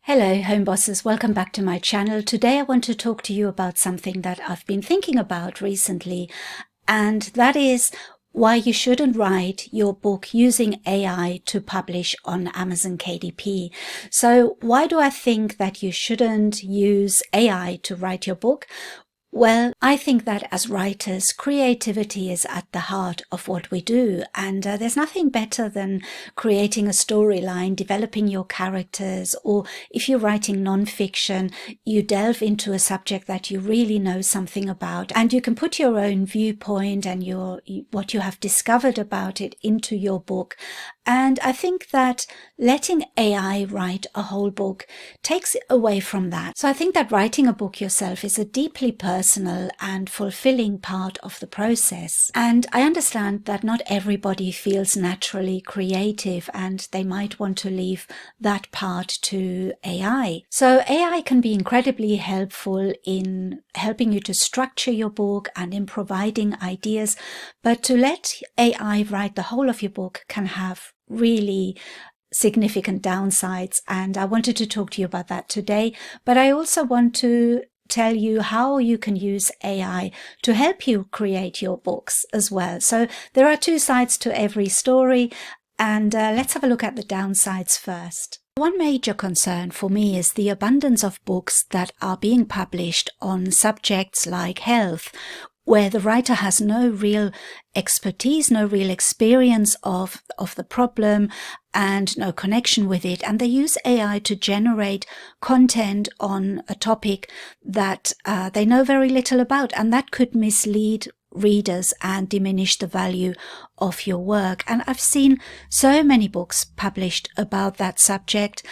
Hello, home bosses. Welcome back to my channel. Today I want to talk to you about something that I've been thinking about recently, and that is why you shouldn't write your book using AI to publish on Amazon KDP. So why do I think that you shouldn't use AI to write your book? Well, I think that as writers, creativity is at the heart of what we do, and there's nothing better than creating a storyline, developing your characters, or if you're writing non-fiction, you delve into a subject that you really know something about, and you can put your own viewpoint and what you have discovered about it into your book. And I think that letting AI write a whole book takes away from that. So I think that writing a book yourself is a deeply personal and fulfilling part of the process. And I understand that not everybody feels naturally creative and they might want to leave that part to AI. So AI can be incredibly helpful in helping you to structure your book and in providing ideas, but to let AI write the whole of your book can have really significant downsides, and I wanted to talk to you about that today. But I also want to tell you how you can use AI to help you create your books as well. So there are two sides to every story, and let's have a look at the downsides first. One major concern for me is the abundance of books that are being published on subjects like health, where the writer has no real expertise, no real experience of the problem and no connection with it. And they use AI to generate content on a topic that they know very little about, and that could mislead readers and diminish the value of your work. And I've seen so many books published about that subject,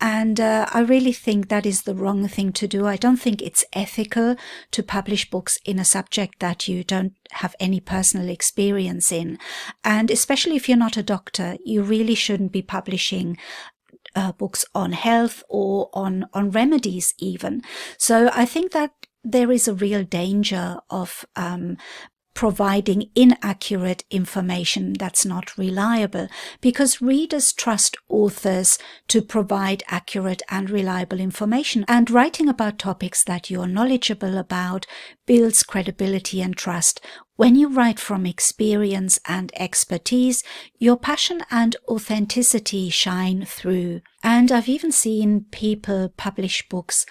and I really think that is the wrong thing to do. I don't think it's ethical to publish books in a subject that you don't have any personal experience in. And especially if you're not a doctor, you really shouldn't be publishing books on health or on remedies even. So I think that there is a real danger of providing inaccurate information that's not reliable, because readers trust authors to provide accurate and reliable information, and writing about topics that you're knowledgeable about builds credibility and trust. When you write from experience and expertise, your passion and authenticity shine through. And I've even seen people publish books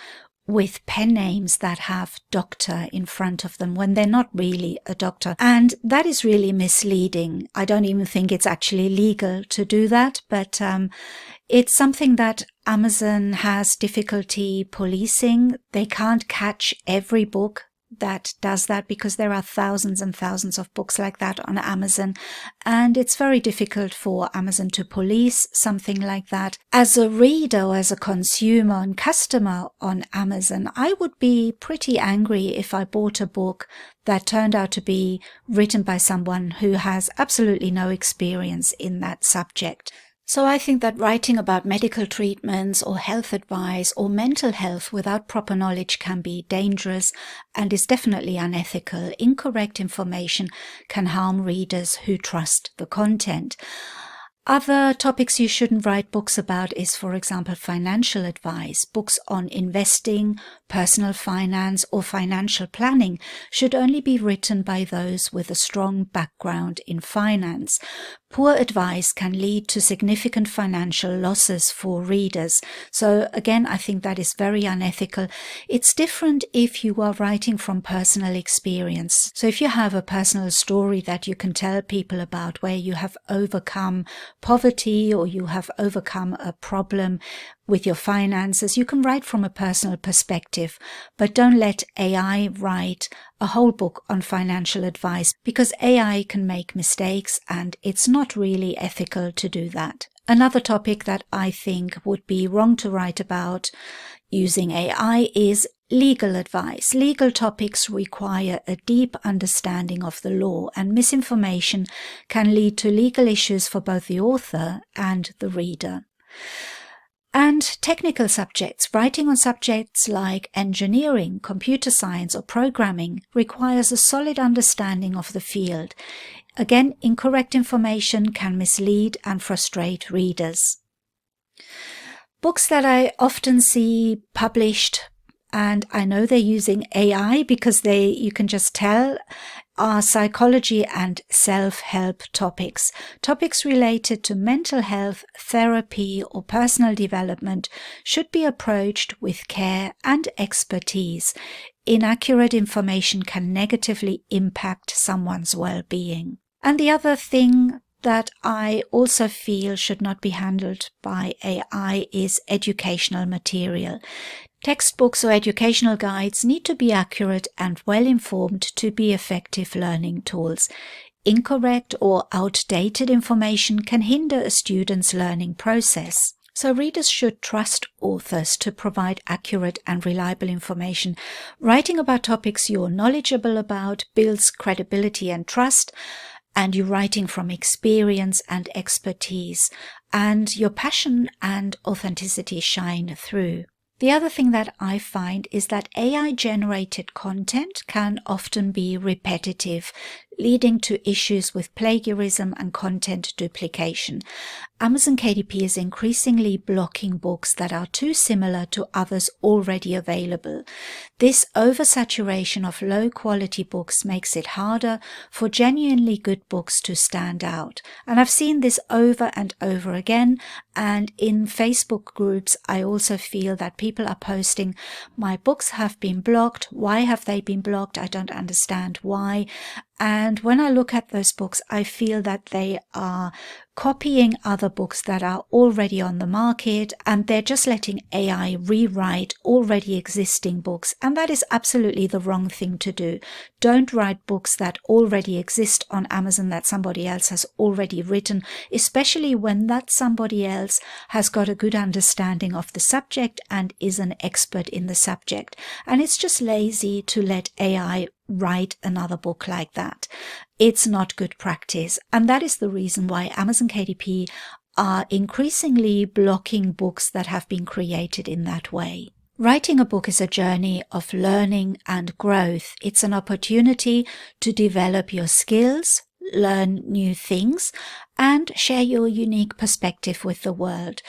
with pen names that have doctor in front of them when they're not really a doctor. And that is really misleading. I don't even think it's actually legal to do that, but it's something that Amazon has difficulty policing. They can't catch every book that does that, because there are thousands and thousands of books like that on Amazon, and it's very difficult for Amazon to police something like that. As a reader or as a consumer and customer on Amazon, I would be pretty angry if I bought a book that turned out to be written by someone who has absolutely no experience in that subject. So I think that writing about medical treatments or health advice or mental health without proper knowledge can be dangerous and is definitely unethical. Incorrect information can harm readers who trust the content. Other topics you shouldn't write books about is, for example, financial advice. Books on investing, personal finance, or financial planning should only be written by those with a strong background in finance. Poor advice can lead to significant financial losses for readers. So again, I think that is very unethical. It's different if you are writing from personal experience. So if you have a personal story that you can tell people about, where you have overcome poverty or you have overcome a problem with your finances, you can write from a personal perspective, but don't let AI write a whole book on financial advice, because AI can make mistakes and it's not really ethical to do that. Another topic that I think would be wrong to write about using AI is legal advice. Legal topics require a deep understanding of the law, and misinformation can lead to legal issues for both the author and the reader. And technical subjects. Writing on subjects like engineering, computer science, or programming requires a solid understanding of the field. Again, incorrect information can mislead and frustrate readers. Books that I often see published, and I know they're using AI because you can just tell, are psychology and self-help topics. Topics related to mental health, therapy, or personal development should be approached with care and expertise. Inaccurate information can negatively impact someone's well-being. And the other thing that I also feel should not be handled by AI is educational material. Textbooks or educational guides need to be accurate and well-informed to be effective learning tools. Incorrect or outdated information can hinder a student's learning process. So readers should trust authors to provide accurate and reliable information. Writing about topics you're knowledgeable about builds credibility and trust, and you're writing from experience and expertise, and your passion and authenticity shine through. The other thing that I find is that AI-generated content can often be repetitive, leading to issues with plagiarism and content duplication. Amazon KDP is increasingly blocking books that are too similar to others already available. This oversaturation of low-quality books makes it harder for genuinely good books to stand out. And I've seen this over and over again, and in Facebook groups I also feel that people are posting, my books have been blocked. Why have they been blocked? I don't understand why. And when I look at those books, I feel that they are copying other books that are already on the market, and they're just letting AI rewrite already existing books. And that is absolutely the wrong thing to do. Don't write books that already exist on Amazon that somebody else has already written, especially when that somebody else has got a good understanding of the subject and is an expert in the subject. And it's just lazy to let AI write another book like that. It's not good practice, and that is the reason why Amazon KDP are increasingly blocking books that have been created in that way. Writing a book is a journey of learning and growth. It's an opportunity to develop your skills, learn new things, and share your unique perspective with the world.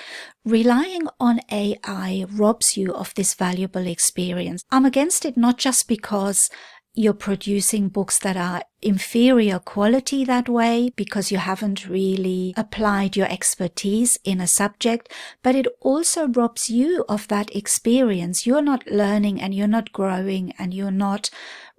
Relying on AI robs you of this valuable experience. I'm against it not just because you're producing books that are inferior quality that way because you haven't really applied your expertise in a subject, but it also robs you of that experience. You're not learning and you're not growing and you're not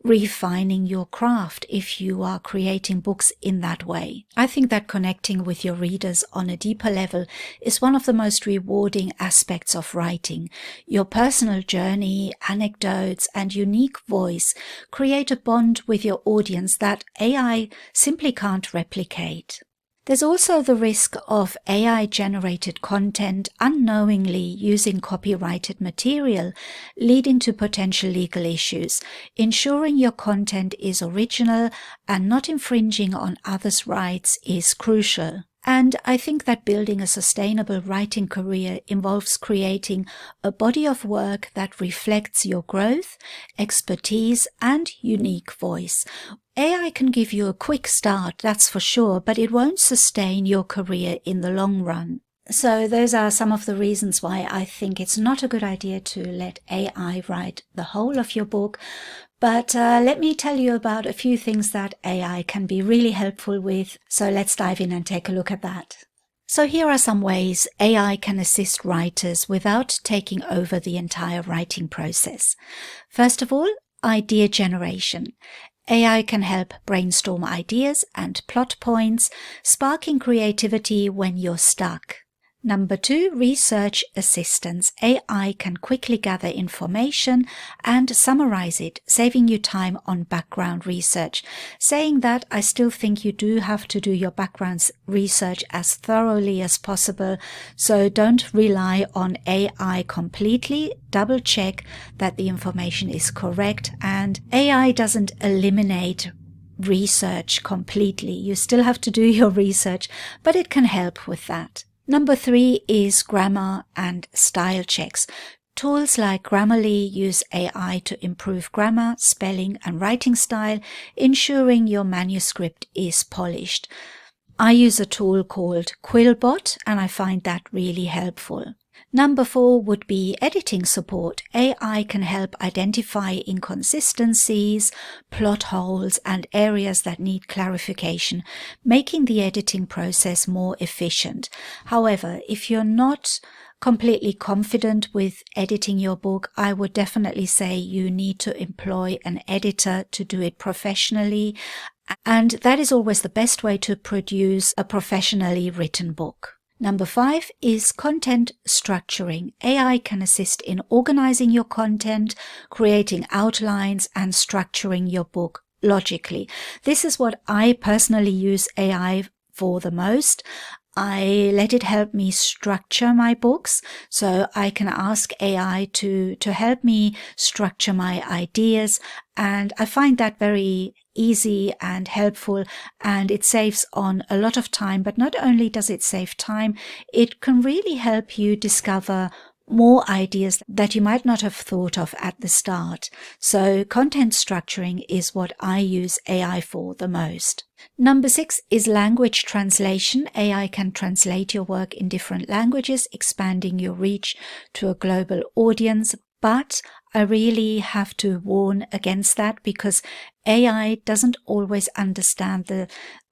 refining your craft if you are creating books in that way. I think that connecting with your readers on a deeper level is one of the most rewarding aspects of writing. Your personal journey, anecdotes, and unique voice create a bond with your audience that AI simply can't replicate. There's also the risk of AI-generated content unknowingly using copyrighted material, leading to potential legal issues. Ensuring your content is original and not infringing on others' rights is crucial. And I think that building a sustainable writing career involves creating a body of work that reflects your growth, expertise, and unique voice. AI can give you a quick start, that's for sure, but it won't sustain your career in the long run. So those are some of the reasons why I think it's not a good idea to let AI write the whole of your book. But let me tell you about a few things that AI can be really helpful with. So let's dive in and take a look at that. So here are some ways AI can assist writers without taking over the entire writing process. First of all, idea generation. AI can help brainstorm ideas and plot points, sparking creativity when you're stuck. Number 2, research assistance. AI can quickly gather information and summarize it, saving you time on background research. Saying that, I still think you do have to do your background research as thoroughly as possible, so don't rely on AI completely. Double check that the information is correct, and AI doesn't eliminate research completely. You still have to do your research, but it can help with that. Number 3 is grammar and style checks. Tools like Grammarly use AI to improve grammar, spelling, and writing style, ensuring your manuscript is polished. I use a tool called Quillbot, and I find that really helpful. Number 4 would be editing support. AI can help identify inconsistencies, plot holes, and areas that need clarification, making the editing process more efficient. However, if you're not completely confident with editing your book, I would definitely say you need to employ an editor to do it professionally. And that is always the best way to produce a professionally written book. Number 5 is content structuring. AI can assist in organizing your content, creating outlines, and structuring your book logically. This is what I personally use AI for the most. I let it help me structure my books, so I can ask AI to help me structure my ideas, and I find that very easy and helpful, and it saves on a lot of time. But not only does it save time, it can really help you discover more ideas that you might not have thought of at the start. So content structuring is what I use AI for the most. Number 6 is language translation. AI can translate your work in different languages, expanding your reach to a global audience. But I really have to warn against that, because AI doesn't always understand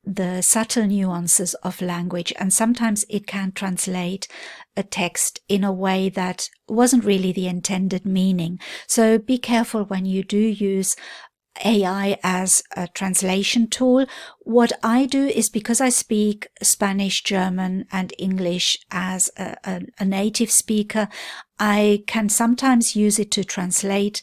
the subtle nuances of language, and sometimes it can translate a text in a way that wasn't really the intended meaning. So be careful when you do use AI as a translation tool. What I do is, because I speak Spanish, German, and English as a native speaker, I can sometimes use it to translate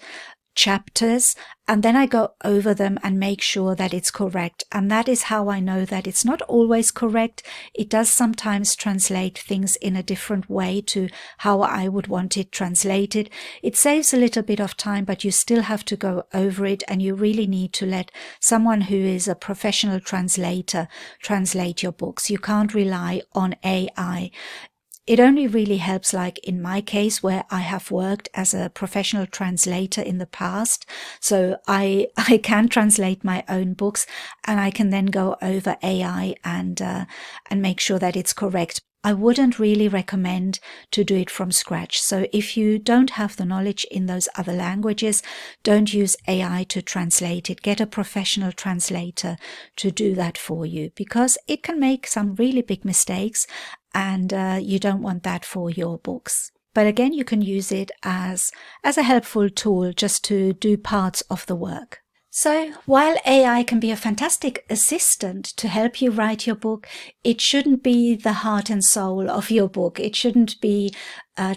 chapters, and then I go over them and make sure that it's correct. And that is how I know that it's not always correct. It does sometimes translate things in a different way to how I would want it translated. It saves a little bit of time, but you still have to go over it, and you really need to let someone who is a professional translator translate your books. You can't rely on AI. It only really helps, like in my case, where I have worked as a professional translator in the past. So I can translate my own books, and I can then go over AI and make sure that it's correct. I wouldn't really recommend to do it from scratch. So if you don't have the knowledge in those other languages, don't use AI to translate it. Get a professional translator to do that for you, because it can make some really big mistakes, and you don't want that for your books. But again, you can use it as a helpful tool just to do parts of the work. So while AI can be a fantastic assistant to help you write your book, it shouldn't be the heart and soul of your book. It shouldn't be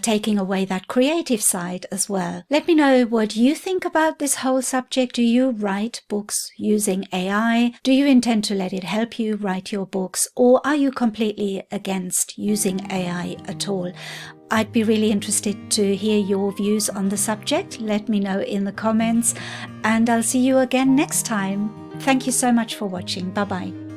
taking away that creative side as well. Let me know what you think about this whole subject. Do you write books using AI? Do you intend to let it help you write your books? Or are you completely against using AI at all? I'd be really interested to hear your views on the subject. Let me know in the comments, and I'll see you again next time. Thank you so much for watching. Bye-bye.